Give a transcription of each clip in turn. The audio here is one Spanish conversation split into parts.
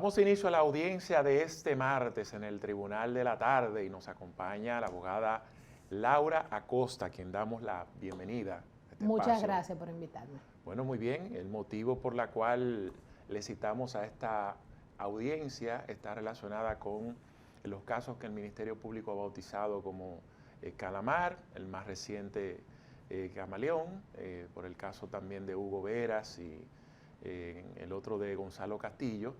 Damos inicio a la audiencia de este martes en el Tribunal de la Tarde y nos acompaña la abogada Laura Acosta, a quien damos la bienvenida a este Muchas espacio. gracias por invitarme. Bueno, muy bien. El motivo por la cual le citamos a esta audiencia está relacionada con los casos que el Ministerio Público ha bautizado como Calamar, el más reciente Camaleón, por el caso también de Hugo Veras y el otro de Gonzalo Castillo,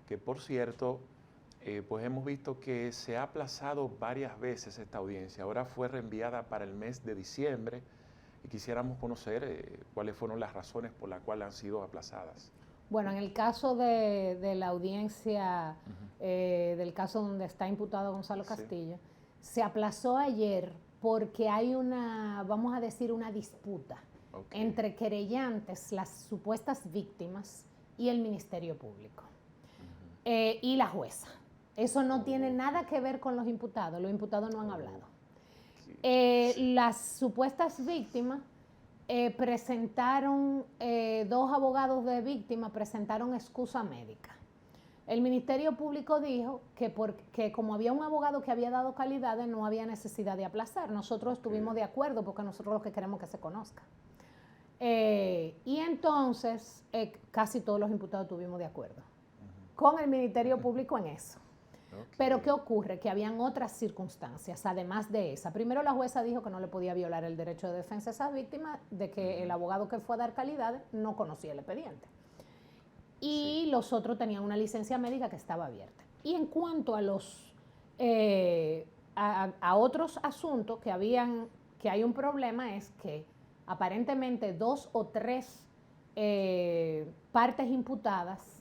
que por cierto, pues hemos visto que se ha aplazado varias veces esta audiencia. Ahora fue reenviada para el mes de diciembre y quisiéramos conocer cuáles fueron las razones por las cuales han sido aplazadas. Bueno, en el caso de la audiencia, del caso donde está imputado Gonzalo Castillo, se aplazó ayer porque hay una, vamos a decir, una disputa entre querellantes, las supuestas víctimas, y el Ministerio Público. Y la jueza. Eso no tiene nada que ver con los imputados no han hablado. Las supuestas víctimas presentaron, dos abogados de víctimas presentaron excusa médica. El Ministerio Público dijo que como había un abogado que había dado calidades, no había necesidad de aplazar. Nosotros estuvimos de acuerdo porque nosotros lo que queremos es que se conozca. Y entonces casi todos los imputados estuvimos de acuerdo con el Ministerio Público en eso. Pero ¿qué ocurre? Que habían otras circunstancias, además de esa. Primero la jueza dijo que no le podía violar el derecho de defensa a esas víctimas, de que el abogado que fue a dar calidad no conocía el expediente. Y los otros tenían una licencia médica que estaba abierta. Y en cuanto a los a otros asuntos que hay un problema, es que aparentemente 2 o 3 partes imputadas,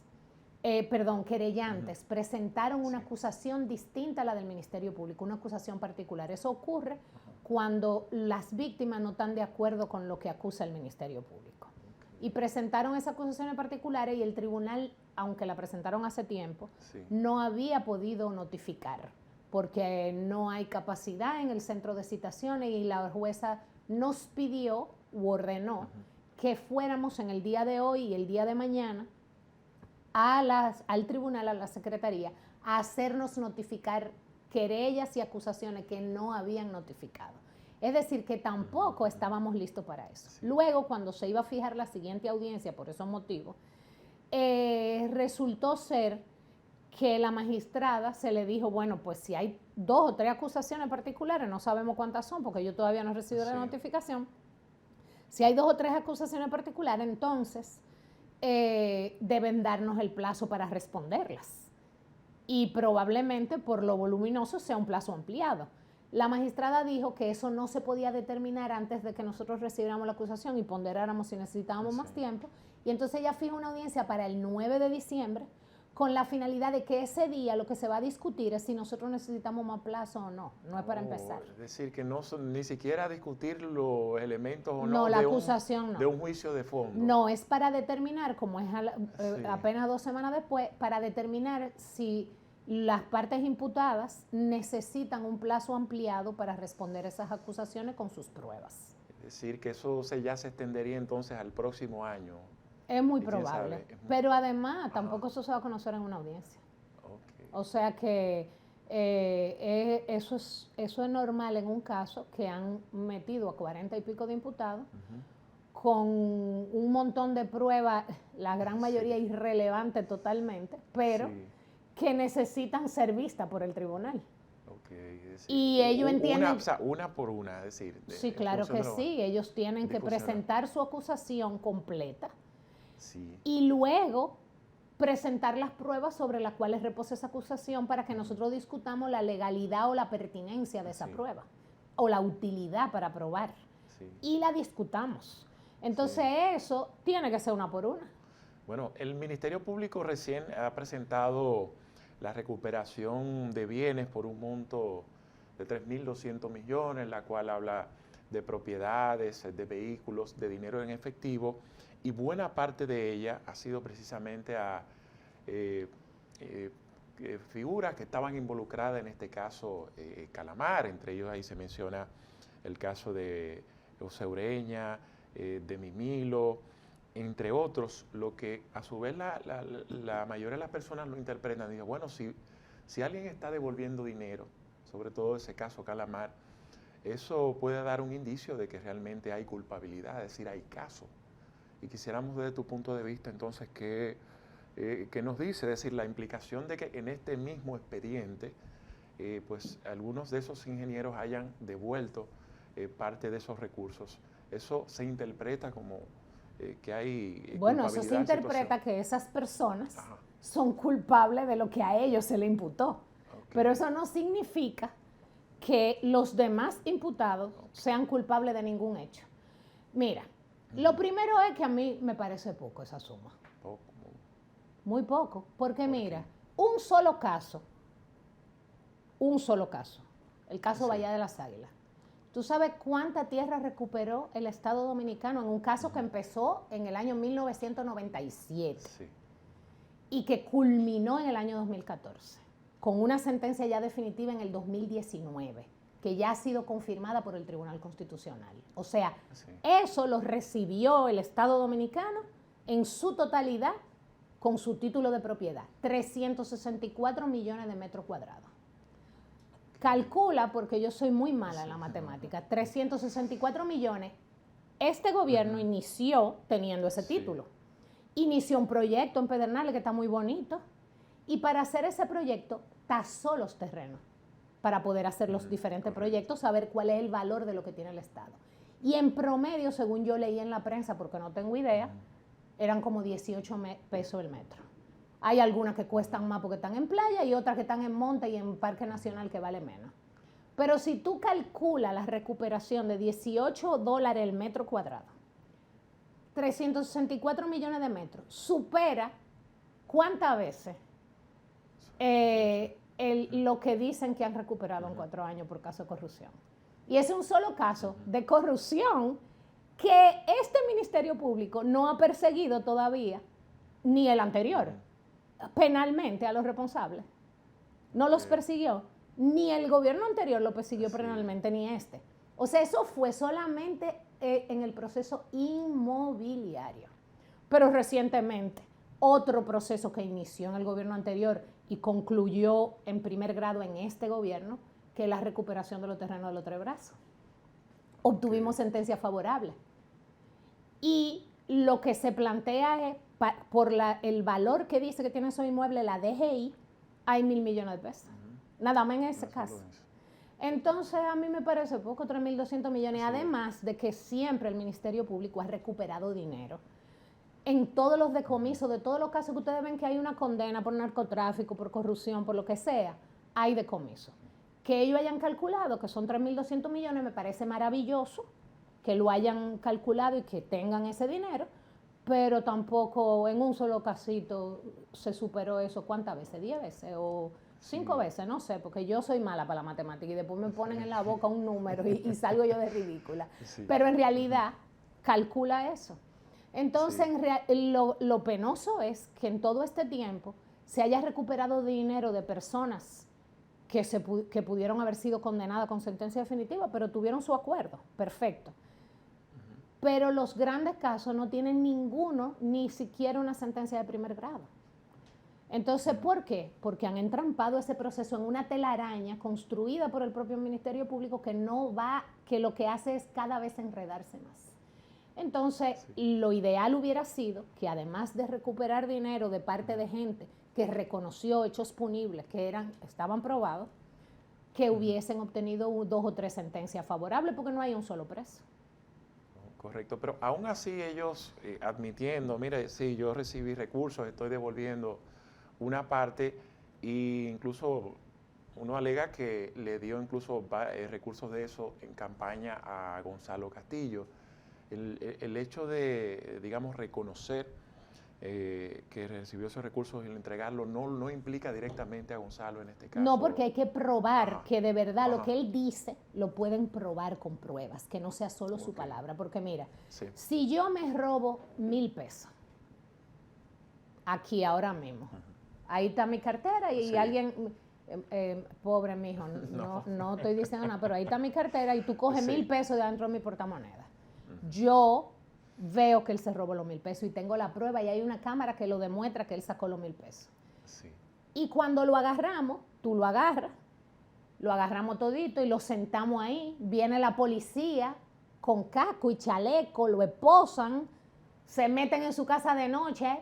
querellantes, presentaron una acusación distinta a la del Ministerio Público, una acusación particular. Eso ocurre cuando las víctimas no están de acuerdo con lo que acusa el Ministerio Público. Y presentaron esas acusaciones particulares y el tribunal, aunque la presentaron hace tiempo, no había podido notificar, porque no hay capacidad en el centro de citaciones y la jueza nos pidió u ordenó que fuéramos en el día de hoy y el día de mañana al tribunal, a la secretaría, a hacernos notificar querellas y acusaciones que no habían notificado. Es decir, que tampoco estábamos listos para eso. Luego, cuando se iba a fijar la siguiente audiencia, por esos motivos, resultó ser que la magistrada se le dijo, bueno, pues si hay 2 o 3 acusaciones particulares, no sabemos cuántas son, porque yo todavía no he recibido la notificación, si hay 2 o 3 acusaciones particulares, entonces deben darnos el plazo para responderlas. Y probablemente por lo voluminoso sea un plazo ampliado. La magistrada dijo que eso no se podía determinar antes de que nosotros recibiéramos la acusación y ponderáramos si necesitábamos más tiempo. Y entonces ella fija una audiencia para el 9 de diciembre con la finalidad de que ese día lo que se va a discutir es si nosotros necesitamos más plazo o no. No es para empezar. Es decir, que no son ni siquiera discutir los elementos o no, la acusación de un juicio de fondo. No, es para determinar, como es apenas 2 semanas después, para determinar si las partes imputadas necesitan un plazo ampliado para responder esas acusaciones con sus pruebas. Es decir, que eso ya se extendería entonces al próximo año. Es muy probable, pero además tampoco eso se va a conocer en una audiencia. O sea que eso es normal en un caso que han metido a 40 y pico de imputados con un montón de pruebas, la gran mayoría irrelevante totalmente, pero que necesitan ser vistas por el tribunal. Decir, y ellos entienden... Una por una, es decir... Sí, claro que sí, ellos tienen que presentar su acusación completa y luego presentar las pruebas sobre las cuales reposa esa acusación para que nosotros discutamos la legalidad o la pertinencia de esa prueba o la utilidad para probar y la discutamos. Entonces eso tiene que ser una por una. Bueno, el Ministerio Público recién ha presentado la recuperación de bienes por un monto de 3.200 millones, la cual habla de propiedades, de vehículos, de dinero en efectivo, y buena parte de ella ha sido precisamente a figuras que estaban involucradas en este caso Calamar, entre ellos ahí se menciona el caso de José Ureña, de Mimilo, entre otros, lo que a su vez la mayoría de las personas lo interpretan, dicen, bueno, si alguien está devolviendo dinero, sobre todo ese caso Calamar, eso puede dar un indicio de que realmente hay culpabilidad, es decir, hay caso. Y quisiéramos desde tu punto de vista, entonces, ¿qué nos dice? Es decir, la implicación de que en este mismo expediente, pues algunos de esos ingenieros hayan devuelto parte de esos recursos. Eso se interpreta como que hay bueno, eso se interpreta que esas personas Ajá. son culpables de lo que a ellos se le imputó. Okay. Pero eso no significa que los demás imputados sean culpables de ningún hecho. Mira, lo primero es que a mí me parece poco esa suma. Poco. Muy poco, porque mira, un solo caso, el caso Bahía de las Águilas. ¿Tú sabes cuánta tierra recuperó el Estado Dominicano en un caso que empezó en el año 1997 y que culminó en el año 2014, con una sentencia ya definitiva en el 2019, que ya ha sido confirmada por el Tribunal Constitucional? O sea, eso lo recibió el Estado Dominicano en su totalidad con su título de propiedad, 364 millones de metros cuadrados. Calcula, porque yo soy muy mala en la matemática, 364 millones. Este gobierno inició teniendo ese título. Inició un proyecto en Pedernales que está muy bonito, y para hacer ese proyecto tasó los terrenos para poder hacer los diferentes proyectos, saber cuál es el valor de lo que tiene el Estado. Y en promedio, según yo leí en la prensa, porque no tengo idea, eran como 18 pesos el metro. Hay algunas que cuestan más porque están en playa y otras que están en monte y en Parque Nacional que vale menos. Pero si tú calculas la recuperación de $18 el metro cuadrado, 364 millones de metros, supera ¿cuántas veces lo que dicen que han recuperado en 4 años por caso de corrupción? Y es un solo caso de corrupción que este Ministerio Público no ha perseguido todavía, ni el anterior, penalmente a los responsables. No los persiguió, ni el gobierno anterior lo persiguió penalmente, ni este. O sea, eso fue solamente en el proceso inmobiliario. Pero recientemente, otro proceso que inició en el gobierno anterior y concluyó en primer grado en este gobierno, que es la recuperación de los terrenos de los Tres Brazos. Obtuvimos sentencia favorable. Y lo que se plantea es, por el valor que dice que tiene esos inmuebles, la DGI, hay 1.000 millones de pesos. Nada más en ese caso. Entonces, a mí me parece poco, 3.200 millones, además de que siempre el Ministerio Público ha recuperado dinero. En todos los decomisos, de todos los casos que ustedes ven que hay una condena por narcotráfico, por corrupción, por lo que sea, hay decomiso. Que ellos hayan calculado que son 3.200 millones, me parece maravilloso, que lo hayan calculado y que tengan ese dinero, pero tampoco en un solo casito se superó eso. ¿Cuántas veces? 10 veces o 5 veces, no sé, porque yo soy mala para la matemática y después me ponen en la boca un número y salgo yo de ridícula. Pero en realidad calcula eso. Entonces, lo penoso es que en todo este tiempo se haya recuperado dinero de personas que pudieron haber sido condenadas con sentencia definitiva, pero tuvieron su acuerdo, perfecto. Pero los grandes casos no tienen ninguno, ni siquiera una sentencia de primer grado. Entonces, ¿por qué? Porque han entrampado ese proceso en una telaraña construida por el propio Ministerio Público que lo que hace es cada vez enredarse más. Entonces, lo ideal hubiera sido que además de recuperar dinero de parte de gente que reconoció hechos punibles que estaban probados, que hubiesen obtenido 2 o 3 sentencias favorables, porque no hay un solo preso. Correcto, pero aún así ellos admitiendo, mire, sí, yo recibí recursos, estoy devolviendo una parte, e incluso uno alega que le dio incluso recursos de eso en campaña a Gonzalo Castillo. El hecho de, digamos, reconocer que recibió esos recursos y entregarlo no implica directamente a Gonzalo en este caso. No, porque hay que probar que de verdad lo que él dice lo pueden probar con pruebas, que no sea solo su palabra. Porque mira, si yo me robo 1.000 pesos aquí ahora mismo, ahí está mi cartera y alguien, pobre mijo, no estoy diciendo nada, pero ahí está mi cartera y tú coges 1.000 pesos de dentro de mi portamoneda. Yo veo que él se robó los 1,000 pesos y tengo la prueba y hay una cámara que lo demuestra que él sacó los 1,000 pesos. Sí. Y cuando lo agarramos, tú lo agarras, lo agarramos todito y lo sentamos ahí, viene la policía con casco y chaleco, lo esposan, se meten en su casa de noche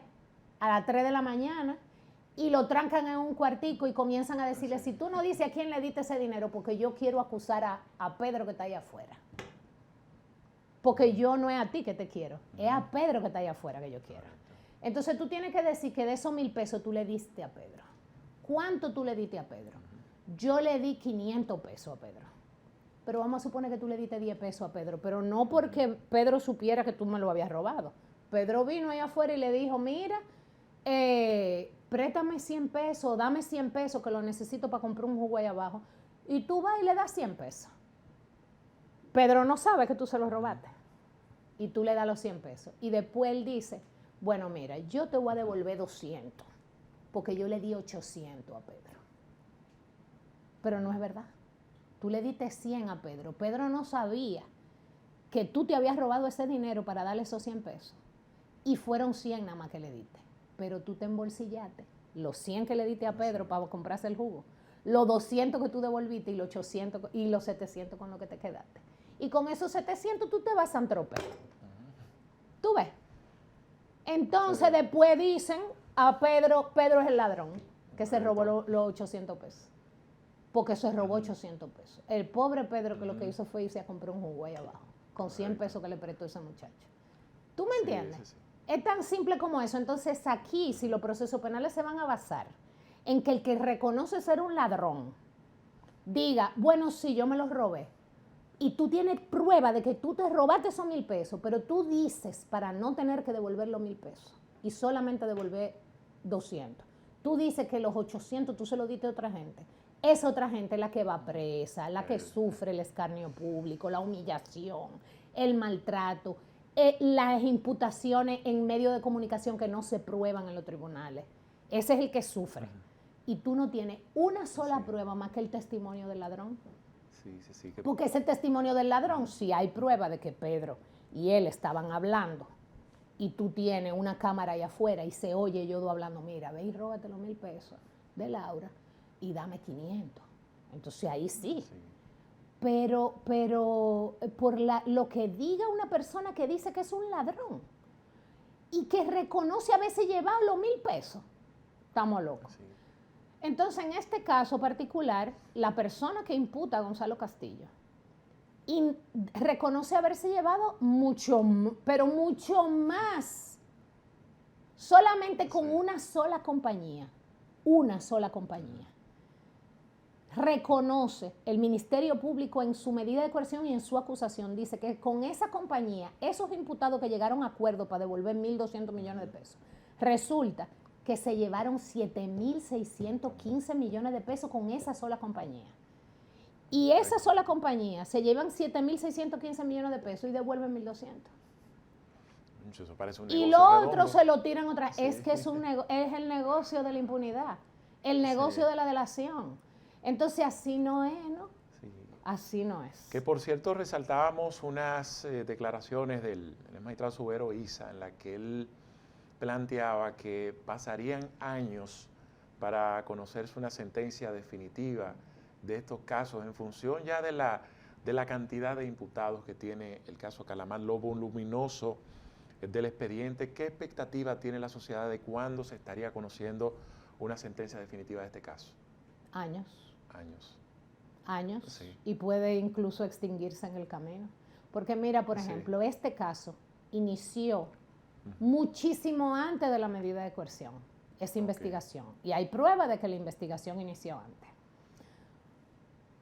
a las 3 de la mañana y lo trancan en un cuartico y comienzan a decirle, si tú no dices a quién le diste ese dinero, porque yo quiero acusar a Pedro que está ahí afuera. Porque yo no es a ti que te quiero, es a Pedro que está ahí afuera que yo quiero. Entonces tú tienes que decir que de esos 1,000 pesos tú le diste a Pedro. ¿Cuánto tú le diste a Pedro? Yo le di 500 pesos a Pedro. Pero vamos a suponer que tú le diste 10 pesos a Pedro, pero no porque Pedro supiera que tú me lo habías robado. Pedro vino ahí afuera y le dijo, mira, préstame 100 pesos, dame 100 pesos que lo necesito para comprar un jugo ahí abajo. Y tú vas y le das 100 pesos. Pedro no sabe que tú se lo robaste. Y tú le das los 100 pesos. Y después él dice, bueno, mira, yo te voy a devolver 200, porque yo le di 800 a Pedro. Pero no es verdad. Tú le diste 100 a Pedro. Pedro no sabía que tú te habías robado ese dinero para darle esos 100 pesos. Y fueron 100 nada más que le diste. Pero tú te embolsillaste los 100 que le diste a Pedro para comprarse el jugo, los 200 que tú devolviste y los 800 y los 700 con lo que te quedaste. Y con esos 700 tú te vas a San-Tropez. ¿Tú ves? Entonces después dicen a Pedro es el ladrón que se robó los 800 pesos. Porque se robó 800 pesos. El pobre Pedro que lo que hizo fue irse a comprar un jugo ahí abajo, con 100 pesos que le prestó ese muchacho. ¿Tú me entiendes? Sí. Es tan simple como eso. Entonces aquí, si los procesos penales se van a basar en que el que reconoce ser un ladrón diga, bueno, sí, yo me los robé, y tú tienes prueba de que tú te robaste esos 1,000 pesos, pero tú dices para no tener que devolver los 1,000 pesos y solamente devolver 200. Tú dices que los 800 tú se los diste a otra gente. Esa otra gente es la que va presa, la que sufre el escarnio público, la humillación, el maltrato, las imputaciones en medios de comunicación que no se prueban en los tribunales. Ese es el que sufre. Y tú no tienes una sola prueba más que el testimonio del ladrón. Sí. Porque ese testimonio del ladrón, si hay prueba de que Pedro y él estaban hablando y tú tienes una cámara allá afuera y se oye yo hablando, mira, ve y róbate los 1,000 pesos de Laura y dame 500. Entonces ahí sí. Pero por lo que diga una persona que dice que es un ladrón y que reconoce haberse llevado los 1,000 pesos, estamos locos. Sí. Entonces, en este caso particular, la persona que imputa a Gonzalo Castillo reconoce haberse llevado mucho, pero mucho más, solamente con una sola compañía. Reconoce el Ministerio Público en su medida de coerción y en su acusación, dice que con esa compañía, esos imputados que llegaron a acuerdo para devolver 1.200 millones de pesos, resulta que se llevaron 7.615 millones de pesos con esa sola compañía. Y esa sola compañía se llevan 7.615 millones de pesos y devuelven 1.200. Eso parece un negocio y lo redondo. otro se lo tiran otra. Sí. Es que es el negocio de la impunidad, el negocio de la delación. Entonces así no es, ¿no? Sí. Así no es. Que por cierto resaltábamos unas declaraciones del magistrado Subero Isa en la que él planteaba que pasarían años para conocerse una sentencia definitiva de estos casos en función ya de la cantidad de imputados que tiene el caso Calamar, lo voluminoso del expediente. ¿Qué expectativa tiene la sociedad de cuándo se estaría conociendo una sentencia definitiva de este caso? Años, sí. Y puede incluso extinguirse en el camino. Porque mira, por ejemplo, este caso inició muchísimo antes de la medida de coerción, esa investigación. Y hay prueba de que la investigación inició antes.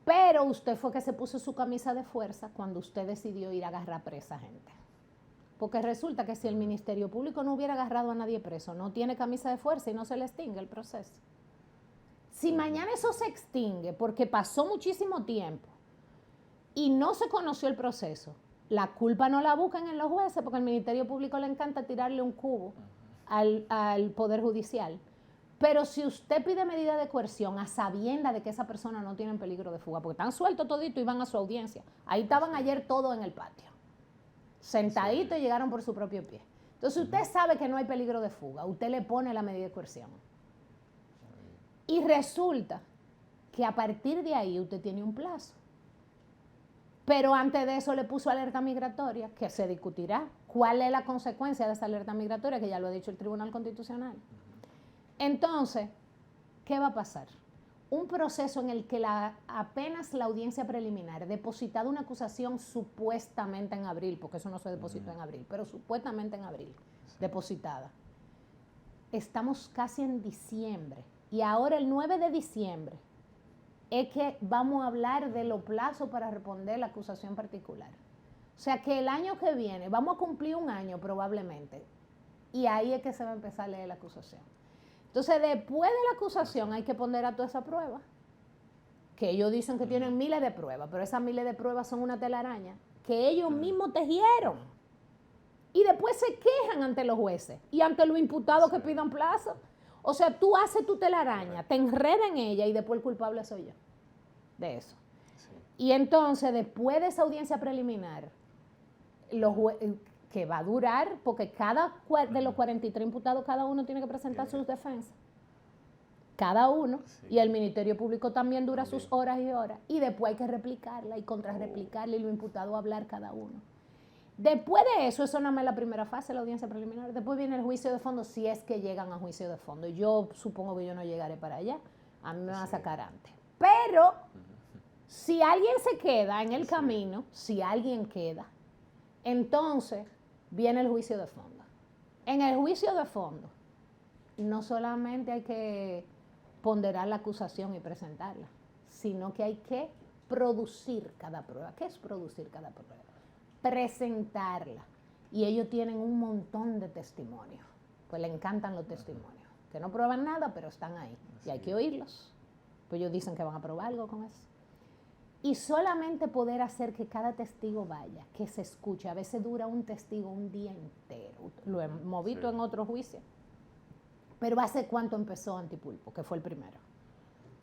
Pero usted fue que se puso su camisa de fuerza cuando usted decidió ir a agarrar presa a gente. Porque resulta que si el Ministerio Público no hubiera agarrado a nadie preso, no tiene camisa de fuerza y no se le extingue el proceso. Si mañana eso se extingue porque pasó muchísimo tiempo y no se conoció el proceso, la culpa no la buscan en los jueces porque al Ministerio Público le encanta tirarle un cubo al Poder Judicial. Pero si usted pide medida de coerción a sabienda de que esa persona no tiene peligro de fuga, porque están sueltos todito y van a su audiencia. Ahí estaban ayer todos en el patio. Sentaditos y llegaron por su propio pie. Entonces usted sabe que no hay peligro de fuga, usted le pone la medida de coerción. Y resulta que a partir de ahí usted tiene un plazo. Pero antes de eso le puso alerta migratoria, que se discutirá cuál es la consecuencia de esa alerta migratoria, que ya lo ha dicho el Tribunal Constitucional. Entonces, ¿qué va a pasar? Un proceso en el que apenas la audiencia preliminar depositado una acusación supuestamente en abril, porque eso no se depositó en abril, pero supuestamente en abril, depositada. Estamos casi en diciembre y ahora el 9 de diciembre es que vamos a hablar de los plazos para responder la acusación particular. O sea que el año que viene vamos a cumplir un año probablemente y ahí es que se va a empezar a leer la acusación. Entonces, después de la acusación hay que ponderar toda esa prueba, que ellos dicen que tienen miles de pruebas, pero esas miles de pruebas son una telaraña que ellos mismos tejieron. Y después se quejan ante los jueces y ante los imputados que pidan plazo. O sea, tú haces tu telaraña, te enredas en ella y después el culpable soy yo de eso. Y entonces, después de esa audiencia preliminar, que va a durar, porque cada de los 43 imputados, cada uno tiene que presentar sus defensas. Cada uno. Y el Ministerio Público también dura sus horas y horas. Y después hay que replicarla y contrarreplicarla y los imputados hablar cada uno. Después de eso no es la primera fase, la audiencia preliminar. Después viene el juicio de fondo, si es que llegan a juicio de fondo. Yo supongo que yo no llegaré para allá. A mí me van a sacar antes. Pero, si alguien se queda en el camino, si alguien queda, entonces viene el juicio de fondo. En el juicio de fondo, no solamente hay que ponderar la acusación y presentarla, sino que hay que producir cada prueba. ¿Qué es producir cada prueba? Presentarla. Y ellos tienen un montón de testimonios, pues le encantan los testimonios, que no prueban nada, pero están ahí. Y hay que oírlos. Pues ellos dicen que van a probar algo con eso. Y solamente poder hacer que cada testigo vaya, que se escuche. A veces dura un testigo un día entero. Lo hemos visto en otros juicios. Pero ¿hace cuánto empezó Antipulpo, que fue el primero?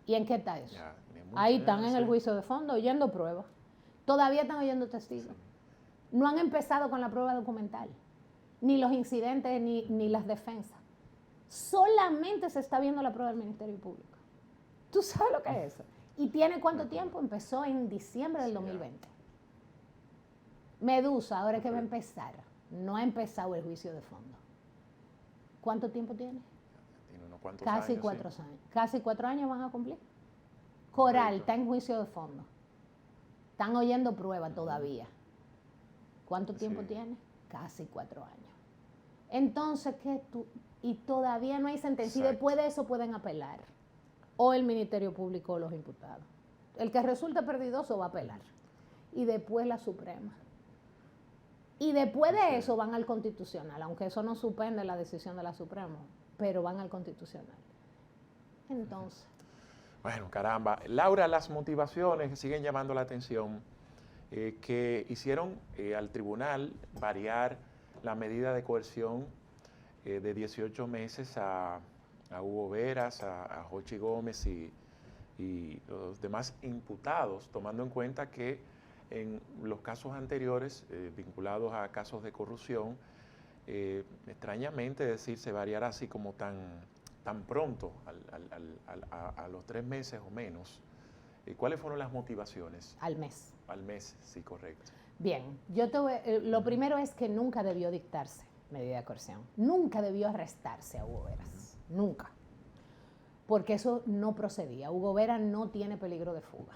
¿Y en qué está eso? Ahí están en el juicio de fondo oyendo pruebas. Todavía están oyendo testigos. No han empezado con la prueba documental, ni los incidentes, ni las defensas. Solamente se está viendo la prueba del Ministerio Público. ¿Tú sabes lo que es eso? ¿Y tiene cuánto tiempo? Empezó en diciembre del 2020. Medusa, ahora es que va a empezar. No ha empezado el juicio de fondo. ¿Cuánto tiempo tiene? Tiene unos cuantos Casi años. 4 años. Casi 4 años van a cumplir. Coral está en juicio de fondo. Están oyendo pruebas todavía. ¿Cuánto tiempo tiene? Casi 4 años. Entonces, ¿qué tú? Y todavía no hay sentencia. Y después de eso pueden apelar. O el Ministerio Público o los imputados. El que resulte perdidoso va a apelar. Y después la Suprema. Y después de eso van al Constitucional, aunque eso no suspende la decisión de la Suprema, pero van al Constitucional. Entonces. Bueno, caramba. Laura, las motivaciones que siguen llamando la atención que hicieron al tribunal variar la medida de coerción de 18 meses a Hugo Veras, a Jochi Gómez y los demás imputados, tomando en cuenta que en los casos anteriores vinculados a casos de corrupción, extrañamente decir, se variara así como tan pronto, a los 3 meses o menos. ¿Cuáles fueron las motivaciones? Al mes. Al mes, sí, correcto. Bien, lo primero es que nunca debió dictarse medida de coerción. Nunca debió arrestarse a Hugo Veras. Nunca. Porque eso no procedía. Hugo Veras no tiene peligro de fuga.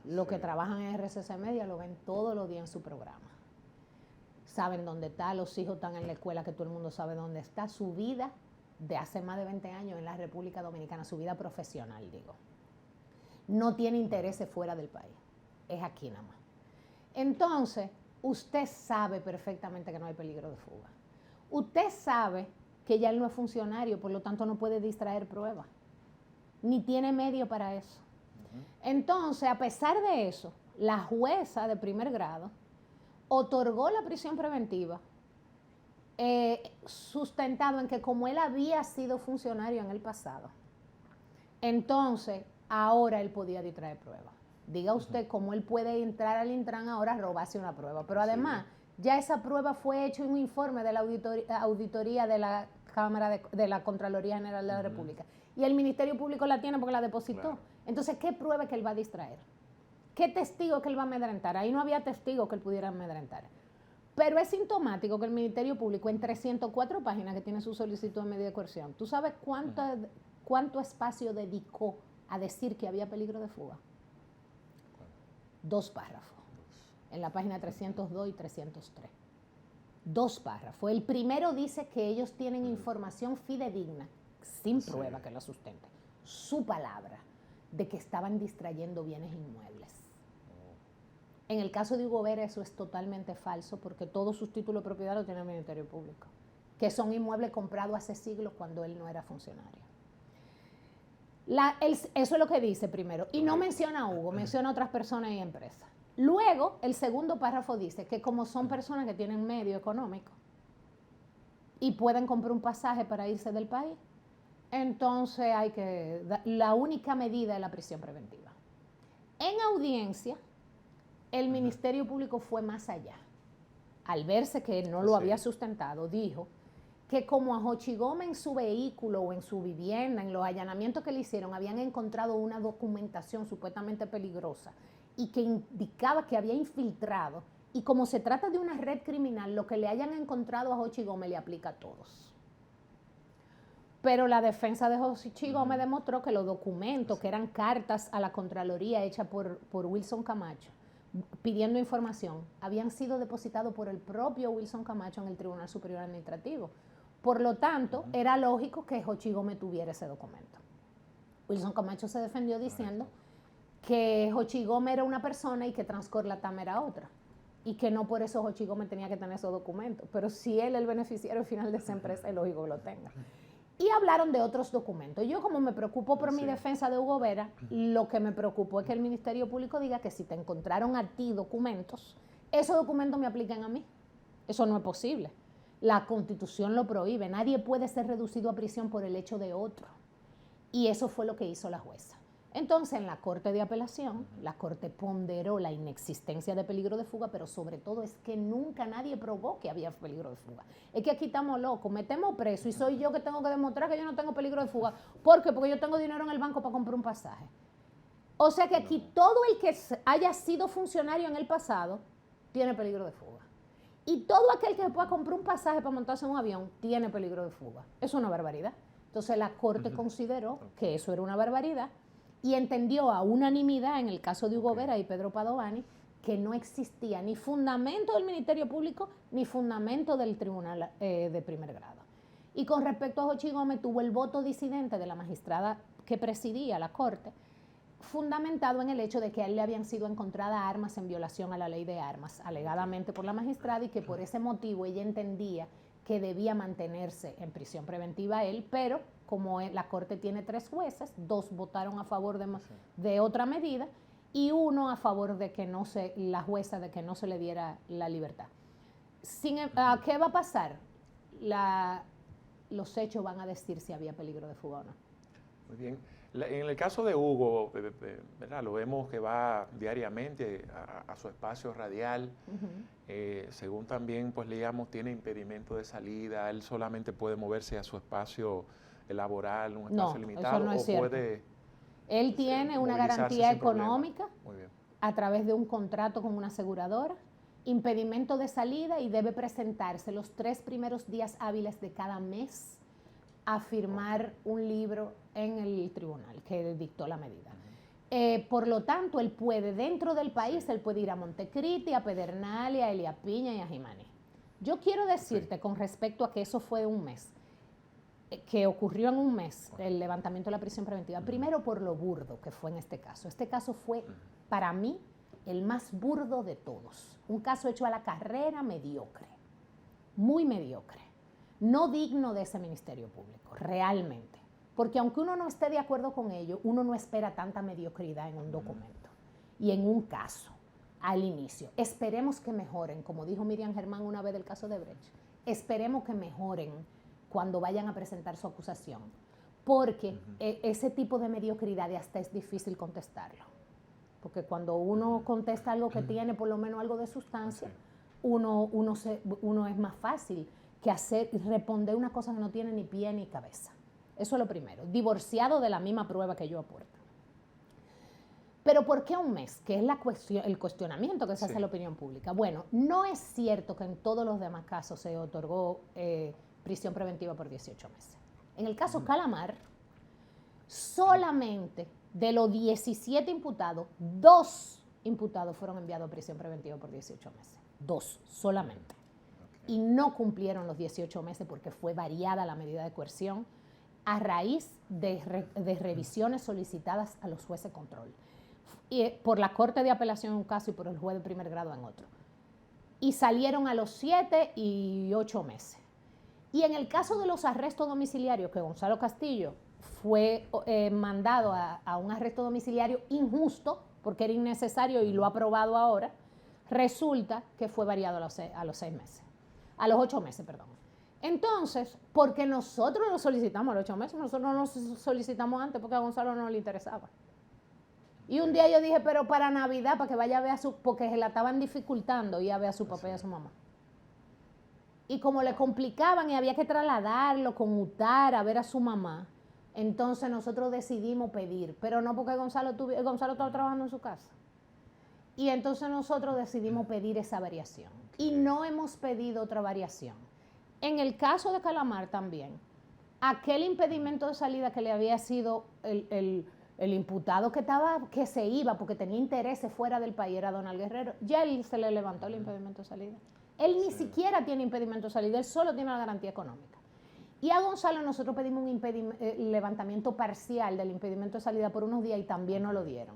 Los que trabajan en RCC Media lo ven todos los días en su programa. Saben dónde está, los hijos están en la escuela, que todo el mundo sabe dónde está. Su vida de hace más de 20 años en la República Dominicana, su vida profesional, digo. No tiene intereses fuera del país. Es aquí nada más. Entonces, usted sabe perfectamente que no hay peligro de fuga. Usted sabe que ya él no es funcionario, por lo tanto no puede distraer pruebas. Ni tiene medio para eso. Entonces, a pesar de eso, la jueza de primer grado otorgó la prisión preventiva sustentado en que como él había sido funcionario en el pasado, entonces ahora él podía distraer pruebas. Diga usted cómo él puede entrar al Intran ahora a robarse una prueba, pero además Ya esa prueba fue hecho en un informe de la auditoría de la Cámara de la Contraloría General de la República. Y el Ministerio Público la tiene porque la depositó. Claro. Entonces, ¿qué prueba es que él va a distraer? ¿Qué testigo que él va a amedrentar? Ahí no había testigo que él pudiera amedrentar. Pero es sintomático que el Ministerio Público, en 304 páginas que tiene su solicitud de medida de coerción, ¿tú sabes cuánto espacio dedicó a decir que había peligro de fuga? 2 párrafos. En la página 302 y 303. 2 párrafos. El primero dice que ellos tienen información fidedigna, sin prueba que lo sustente, su palabra, de que estaban distrayendo bienes inmuebles. En el caso de Hugo Vera eso es totalmente falso porque todos sus títulos de propiedad los tiene el Ministerio Público, que son inmuebles comprados hace siglos cuando él no era funcionario. Eso es lo que dice primero. Y no menciona a Hugo, menciona a otras personas y empresas. Luego, el segundo párrafo dice que como son personas que tienen medio económico y pueden comprar un pasaje para irse del país, entonces la única medida es la prisión preventiva. En audiencia, el Ministerio Público fue más allá. Al verse que no lo había sustentado, dijo que como a Jochi Gómez en su vehículo o en su vivienda, en los allanamientos que le hicieron, habían encontrado una documentación supuestamente peligrosa y que indicaba que había infiltrado, y como se trata de una red criminal, lo que le hayan encontrado a Jochi Gómez le aplica a todos. Pero la defensa de Jochi Gómez demostró que los documentos, que eran cartas a la Contraloría hechas por Wilson Camacho, pidiendo información, habían sido depositados por el propio Wilson Camacho en el Tribunal Superior Administrativo. Por lo tanto, era lógico que Jochi Gómez tuviera ese documento. Wilson Camacho se defendió diciendo que Jochi Gómez era una persona y que Transcorp Latam era otra. Y que no por eso Jochi Gómez tenía que tener esos documentos. Pero si él es el beneficiario final de esa empresa, es lógico que lo tenga. Y hablaron de otros documentos. Yo, como me preocupo por mi defensa de Hugo Vera, lo que me preocupó es que el Ministerio Público diga que si te encontraron a ti documentos, esos documentos me aplican a mí. Eso no es posible. La Constitución lo prohíbe. Nadie puede ser reducido a prisión por el hecho de otro. Y eso fue lo que hizo la jueza. Entonces, en la Corte de Apelación, la Corte ponderó la inexistencia de peligro de fuga, pero sobre todo es que nunca nadie probó que había peligro de fuga. Es que aquí estamos locos, metemos preso y soy yo que tengo que demostrar que yo no tengo peligro de fuga. ¿Por qué? Porque yo tengo dinero en el banco para comprar un pasaje. O sea que aquí todo el que haya sido funcionario en el pasado tiene peligro de fuga. Y todo aquel que pueda comprar un pasaje para montarse en un avión tiene peligro de fuga. Es una barbaridad. Entonces la Corte consideró que eso era una barbaridad y entendió a unanimidad en el caso de Hugo Vera y Pedro Padovani que no existía ni fundamento del Ministerio Público ni fundamento del Tribunal de Primer Grado. Y con respecto a Jochi Gómez, tuvo el voto disidente de la magistrada que presidía la Corte, fundamentado en el hecho de que a él le habían sido encontradas armas en violación a la ley de armas, alegadamente por la magistrada, y que por ese motivo ella entendía que debía mantenerse en prisión preventiva él, pero como la Corte tiene 3 jueces, 2 votaron a favor de otra medida y 1 a favor de que la jueza de que no se le diera la libertad. ¿Qué va a pasar? Los hechos van a decir si había peligro de fuga o no. Muy bien. En el caso de Hugo, ¿verdad? Lo vemos que va diariamente a su espacio radial. Según también pues leíamos, tiene impedimento de salida. Él solamente puede moverse a su espacio laboral, un espacio limitado. Eso no es cierto. Él tiene una garantía económica a través de un contrato con una aseguradora, impedimento de salida, y debe presentarse los 3 primeros días hábiles de cada mes a firmar un libro en el tribunal que dictó la medida. Por lo tanto, él puede, dentro del país, él puede ir a Montecristi, a Pedernales, a Elia Piña y a Jimaní. Yo quiero decirte con respecto a que eso fue un mes, que ocurrió en un mes, el levantamiento de la prisión preventiva, primero por lo burdo que fue en este caso. Este caso fue, para mí, el más burdo de todos. Un caso hecho a la carrera, mediocre, muy mediocre. No digno de ese Ministerio Público, realmente. Porque aunque uno no esté de acuerdo con ello, uno no espera tanta mediocridad en un documento y en un caso al inicio. Esperemos que mejoren, como dijo Miriam Germán una vez del caso de Brecht, esperemos que mejoren cuando vayan a presentar su acusación, porque ese tipo de mediocridad hasta es difícil contestarlo. Porque cuando uno contesta algo que tiene por lo menos algo de sustancia, uno es más fácil que responder una cosa que no tiene ni pie ni cabeza. Eso es lo primero, divorciado de la misma prueba que yo aporto. Pero ¿por qué un mes? Que es el cuestionamiento que se hace a la opinión pública. Bueno, no es cierto que en todos los demás casos se otorgó prisión preventiva por 18 meses. En el caso Calamar, solamente de los 17 imputados, 2 imputados fueron enviados a prisión preventiva por 18 meses. 2 solamente. Y no cumplieron los 18 meses porque fue variada la medida de coerción a raíz de revisiones solicitadas a los jueces de control. Y por la Corte de Apelación en un caso y por el juez de primer grado en otro. Y salieron a los 7 y 8 meses. Y en el caso de los arrestos domiciliarios, que Gonzalo Castillo fue mandado a un arresto domiciliario injusto, porque era innecesario y lo ha aprobado ahora, resulta que fue variado a los 8 meses, perdón. Entonces, porque nosotros lo solicitamos a los 8 meses, nosotros no lo solicitamos antes porque a Gonzalo no le interesaba. Y un día yo dije, pero para Navidad, para que vaya a ver porque se la estaban dificultando ir a ver a su papá y a su mamá. Y como le complicaban y había que trasladarlo, conmutar, a ver a su mamá, entonces nosotros decidimos pedir, pero no porque Gonzalo estaba trabajando en su casa. Y entonces nosotros decidimos pedir esa variación. Y no hemos pedido otra variación. En el caso de Calamar también, aquel impedimento de salida que le había sido el imputado que se iba porque tenía intereses fuera del país era Donald Guerrero, ya él se le levantó el impedimento de salida. Él ni siquiera tiene impedimento de salida, él solo tiene la garantía económica. Y a Gonzalo nosotros pedimos un levantamiento parcial del impedimento de salida por unos días y también nos lo dieron.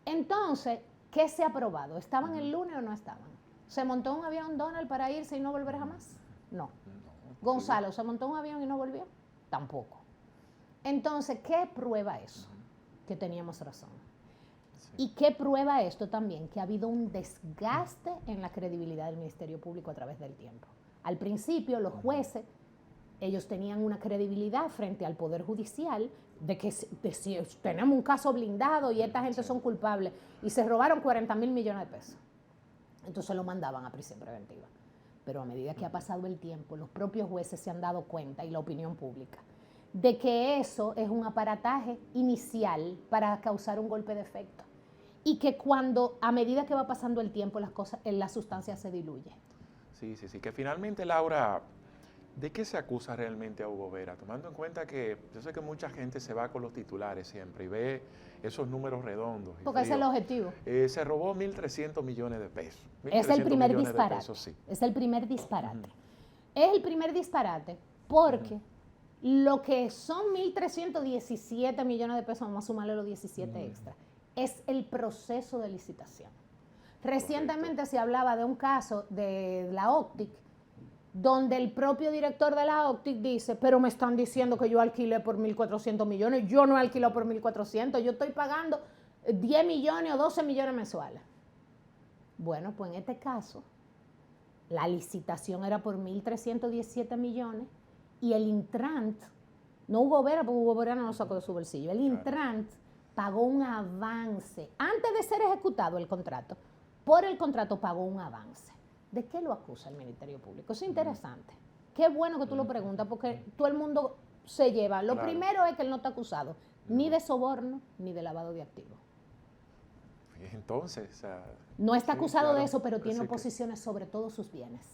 Entonces, ¿qué se ha aprobado? ¿Estaban el lunes o no estaban? ¿Se montó un avión Donald para irse y no volver jamás? No. Gonzalo, ¿se montó un avión y no volvió? Tampoco. Entonces, ¿qué prueba eso? Que teníamos razón. Sí. ¿Y qué prueba esto también? Que ha habido un desgaste en la credibilidad del Ministerio Público a través del tiempo. Al principio, los jueces, ellos tenían una credibilidad frente al Poder Judicial de que si tenemos un caso blindado y esta gente son culpables y se robaron 40,000 millones de pesos. Entonces lo mandaban a prisión preventiva. Pero a medida que ha pasado el tiempo, los propios jueces se han dado cuenta y la opinión pública de que eso es un aparataje inicial para causar un golpe de efecto y que a medida que va pasando el tiempo la sustancia se diluye. Sí, que finalmente, Laura, ¿de qué se acusa realmente a Hugo Vera? Tomando en cuenta que yo sé que mucha gente se va con los titulares siempre y ve esos números redondos. Porque ese es el objetivo. Se robó 1.300 millones de pesos. Es el primer disparate. Sí. Es el primer disparate. Es el primer disparate porque lo que son 1.317 millones de pesos, vamos a sumarle los 17 extra, es el proceso de licitación. Recientemente se hablaba de un caso de la Optic, donde el propio director de la Optic dice, pero me están diciendo que yo alquilé por 1.400 millones, yo no he alquilado por 1.400, yo estoy pagando 10 millones o 12 millones mensuales. Bueno, pues en este caso, la licitación era por 1.317 millones y el Intrant, no Hugo Vera, porque Hugo Vera no lo sacó de su bolsillo, el Intrant pagó un avance, antes de ser ejecutado el contrato, por el contrato pagó un avance. ¿De qué lo acusa el Ministerio Público? Eso es interesante. Qué bueno que tú lo preguntas, porque todo el mundo se lleva. Lo primero es que él no está acusado ni de soborno ni de lavado de activos. Entonces... no está acusado de eso, pero tiene oposiciones sobre todos sus bienes.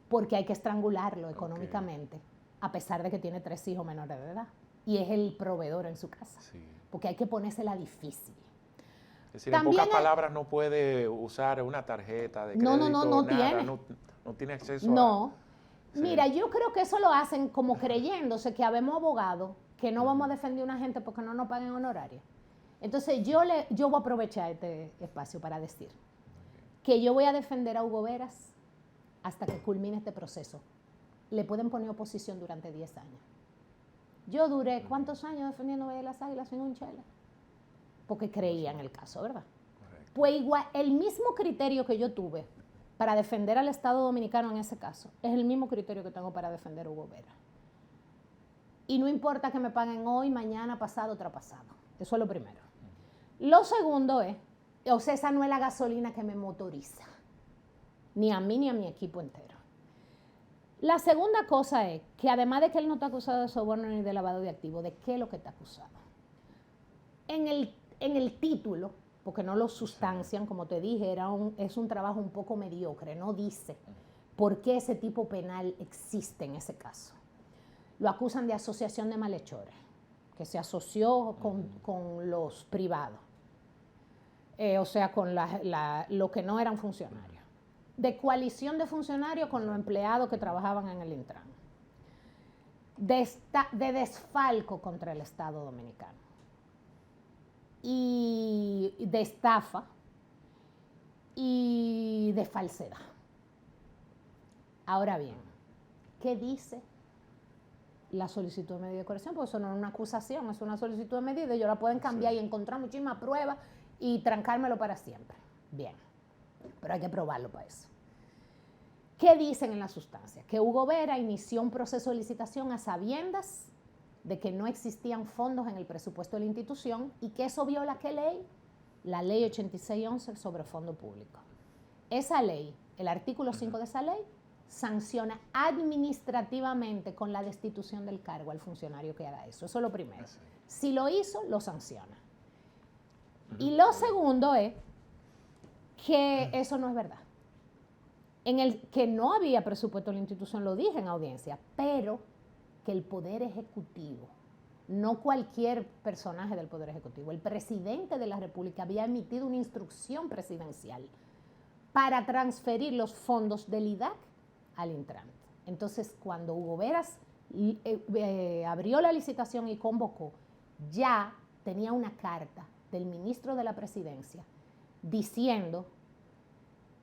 Porque hay que estrangularlo económicamente, a pesar de que tiene 3 hijos menores de edad. Y es el proveedor en su casa. Sí. Porque hay que ponérsela difícil. Es decir, también en pocas palabras no puede usar una tarjeta de crédito, no tiene acceso a... Sí. Mira, yo creo que eso lo hacen como creyéndose que habemos abogados que no vamos a defender a una gente porque no nos paguen honorarios. Entonces yo voy a aprovechar este espacio para decir que yo voy a defender a Hugo Veras hasta que culmine este proceso. Le pueden poner oposición durante 10 años. Yo duré, ¿cuántos años defendiendo a las Águilas sin un chele? Porque creía en el caso, ¿verdad? Correcto. Pues igual, el mismo criterio que yo tuve para defender al Estado Dominicano en ese caso, es el mismo criterio que tengo para defender a Hugo Vera. Y no importa que me paguen hoy, mañana, pasado, traspasado. Eso es lo primero. Lo segundo es, esa no es la gasolina que me motoriza. ni a mí ni a mi equipo entero. La segunda cosa es que además de que él no está acusado de soborno ni de lavado de activos, ¿de qué es lo que está acusado? En el título, porque no lo sustancian, como te dije, es un trabajo un poco mediocre, no dice por qué ese tipo penal existe en ese caso. Lo acusan de asociación de malhechores, que se asoció con los privados, o sea, con los que no eran funcionarios. De coalición de funcionarios con los empleados que trabajaban en el Intran. De desfalco contra el Estado dominicano. Y de estafa y de falsedad. Ahora bien, ¿qué dice la solicitud de medida de coerción? Pues eso no es una acusación, es una solicitud de medida. Ellos la pueden cambiar y encontrar muchísimas pruebas y trancármelo para siempre. Bien, pero hay que probarlo para eso. ¿Qué dicen en la sustancia? Que Hugo Vera inició un proceso de licitación a sabiendas de que no existían fondos en el presupuesto de la institución y que eso viola ¿qué ley? La ley 8611 sobre fondo público. Esa ley, el artículo 5 de esa ley, sanciona administrativamente con la destitución del cargo al funcionario que haga eso. Eso es lo primero. Si lo hizo, lo sanciona. Y lo segundo es que eso no es verdad. En el que no había presupuesto en la institución, lo dije en audiencia, pero que el Poder Ejecutivo, no cualquier personaje del Poder Ejecutivo, el presidente de la República había emitido una instrucción presidencial para transferir los fondos del IDAC al Intran. Entonces, cuando Hugo Veras abrió la licitación y convocó, ya tenía una carta del ministro de la Presidencia diciendo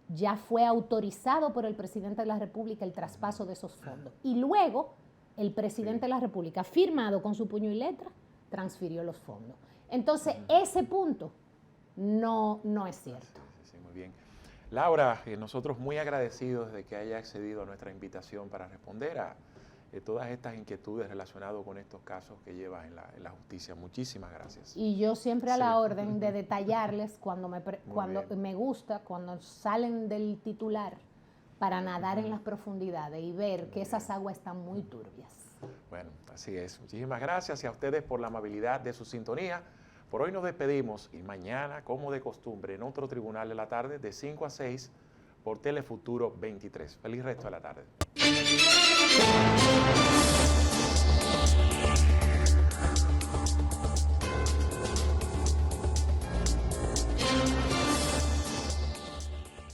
ya fue autorizado por el presidente de la República el traspaso de esos fondos. Y luego el presidente de la República, firmado con su puño y letra, transfirió los fondos. Entonces, ese punto no es cierto. Sí, muy bien. Laura, nosotros muy agradecidos de que haya accedido a nuestra invitación para responder a todas estas inquietudes relacionadas con estos casos que llevas en la justicia. Muchísimas gracias. Y yo siempre a la orden de detallarles cuando me gusta, cuando salen del titular, para nadar en las profundidades y ver que esas aguas están muy turbias. Bueno, así es. Muchísimas gracias y a ustedes por la amabilidad de su sintonía. Por hoy nos despedimos y mañana, como de costumbre, en otro Tribunal de la Tarde, de 5 a 6, por Telefuturo 23. Feliz resto de la tarde.